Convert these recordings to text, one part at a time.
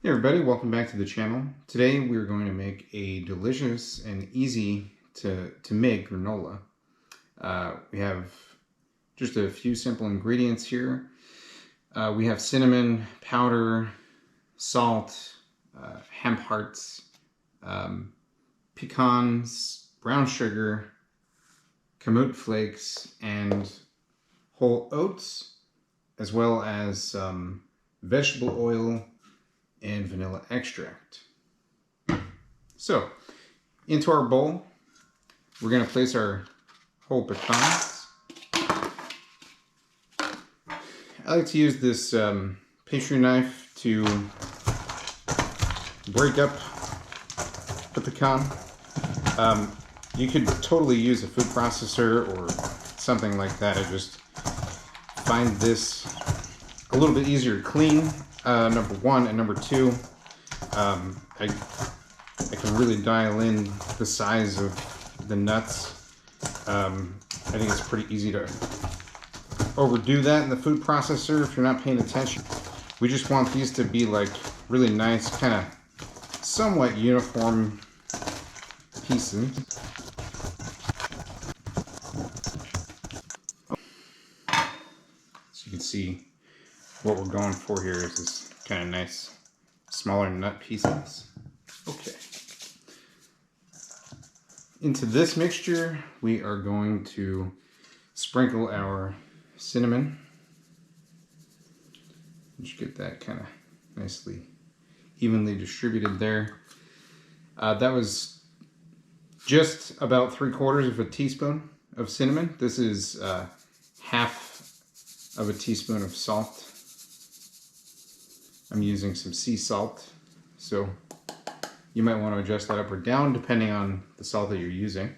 Hey everybody, welcome back to the channel. Today we're going to make a delicious and easy to make granola. We have just a few simple ingredients here. We have cinnamon powder, salt, hemp hearts, pecans, brown sugar, kamut flakes, and whole oats, as well as some vegetable oil and vanilla extract. So, into our bowl, we're going to place our whole pecans. I like to use this pastry knife to break up the pecan. You could totally use a food processor or something like that. I just find this a little bit easier to clean. Number one, and number two, I can really dial in the size of the nuts. I think it's pretty easy to overdo that in the food processor if you're not paying attention. We just want these to be like really nice, kind of somewhat uniform pieces. So you can see what we're going for here is this kind of nice, smaller nut pieces. Okay. Into this mixture, we are going to sprinkle our cinnamon. Just get that kind of nicely, evenly distributed there. That was just about 3/4 of a teaspoon of cinnamon. This is half of a teaspoon of salt. I'm using some sea salt, so you might want to adjust that up or down depending on the salt that you're using.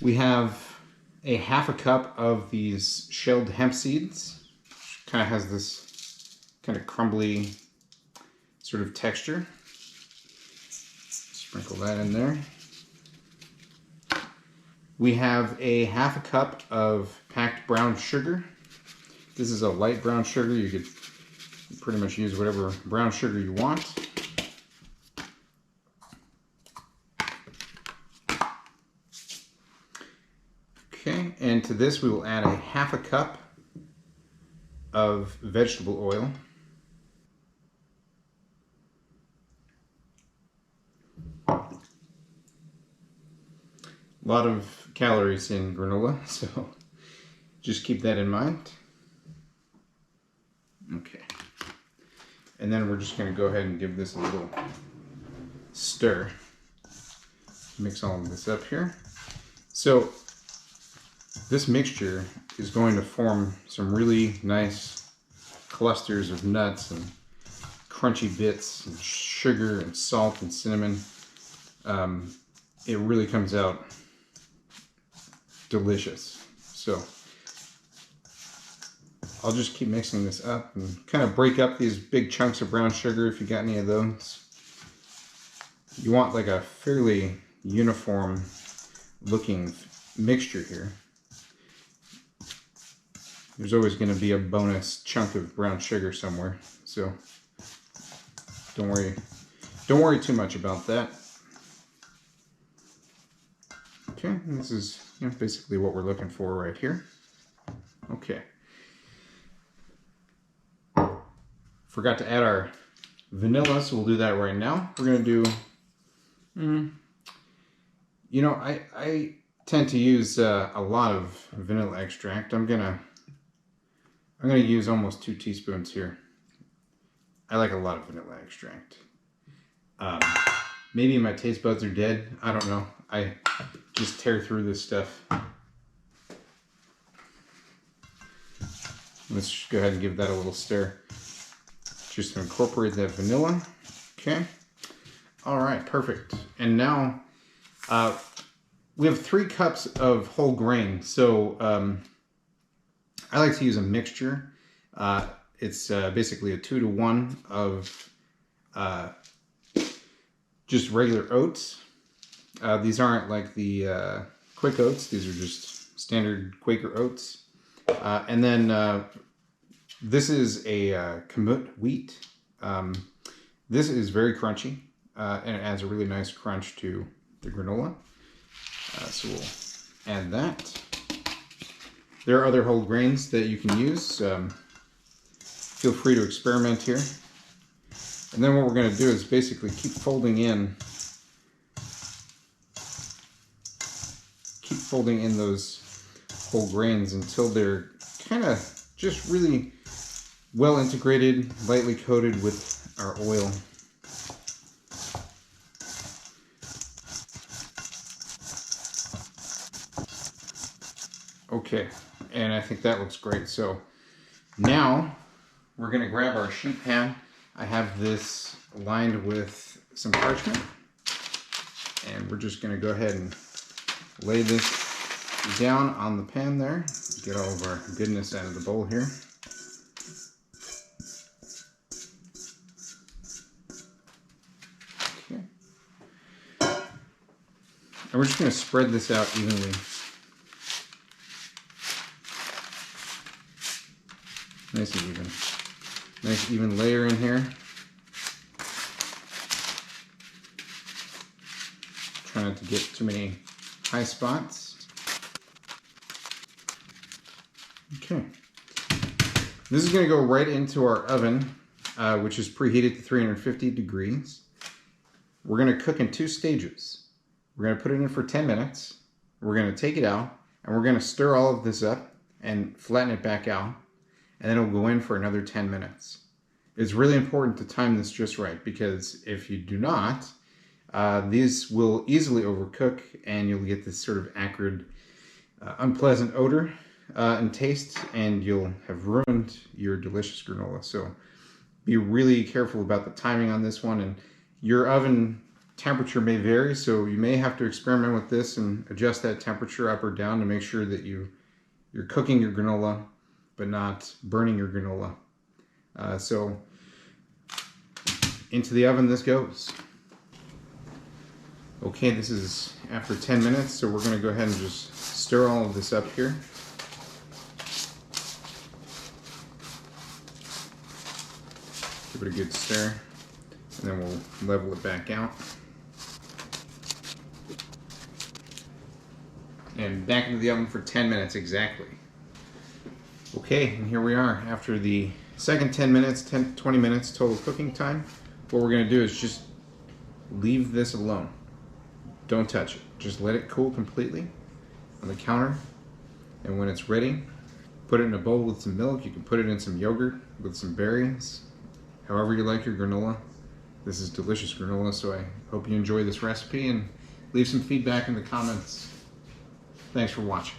We have a 1/2 cup of these shelled hemp seeds, which kind of has this kind of crumbly sort of texture. Sprinkle that in there. We have a 1/2 cup of packed brown sugar. This is a light brown sugar. You could pretty much use whatever brown sugar you want. Okay, and to this we will add a 1/2 cup of vegetable oil. A lot of calories in granola, so just keep that in mind. Okay. And then we're just going to go ahead and give this a little stir. Mix all of this up here. So this mixture is going to form some really nice clusters of nuts and crunchy bits and sugar and salt and cinnamon. It really comes out delicious. So I'll just keep mixing this up and kind of break up these big chunks of brown sugar if you got any of those. You want like a fairly uniform looking mixture here. There's always going to be a bonus chunk of brown sugar somewhere, so don't worry too much about that. Okay, and this is basically what we're looking for right here. Okay. Forgot to add our vanilla, so we'll do that right now. We're going to do, I tend to use a lot of vanilla extract. I'm gonna use almost 2 teaspoons here. I like a lot of vanilla extract. Maybe my taste buds are dead. I don't know. I just tear through this stuff. Let's just go ahead and give that a little stir. Just to incorporate that vanilla. Okay. All right, perfect. And now we have 3 cups of whole grain. So I like to use a mixture. It's basically a 2-to-1 of just regular oats. These aren't like the quick oats. These are just standard Quaker oats. And then this is a kamut wheat. This is very crunchy, and it adds a really nice crunch to the granola. So we'll add that. There are other whole grains that you can use. Feel free to experiment here. And then what we're going to do is basically keep folding in those whole grains until they're kind of just really well integrated, lightly coated with our oil. Okay, and I think that looks great. So now we're going to grab our sheet pan. I have this lined with some parchment, and we're just going to go ahead and lay this down on the pan there. Get all of our goodness out of the bowl here. Okay. And we're just going to spread this out evenly. Nice and even. Nice even layer in here. Try not to get too many high spots. Okay. This is going to go right into our oven, which is preheated to 350 degrees. We're going to cook in 2 stages. We're going to put it in for 10 minutes. We're going to take it out, and we're going to stir all of this up and flatten it back out. And then it'll go in for another 10 minutes. It's really important to time this just right, because if you do not, these will easily overcook and you'll get this sort of acrid, unpleasant odor and taste, and you'll have ruined your delicious granola. So be really careful about the timing on this one, and your oven temperature may vary, so you may have to experiment with this and adjust that temperature up or down to make sure that you're cooking your granola but not burning your granola. So into the oven this goes. Okay, this is after 10 minutes, so we're going to go ahead and just stir all of this up here. Give it a good stir, and then we'll level it back out. And back into the oven for 10 minutes exactly. Okay, and here we are after the second 10 minutes, 20 minutes total cooking time. What we're going to do is just leave this alone. Don't touch it. Just let it cool completely on the counter. And when it's ready, put it in a bowl with some milk. You can put it in some yogurt with some berries. However you like your granola. This is delicious granola, so I hope you enjoy this recipe and leave some feedback in the comments. Thanks for watching.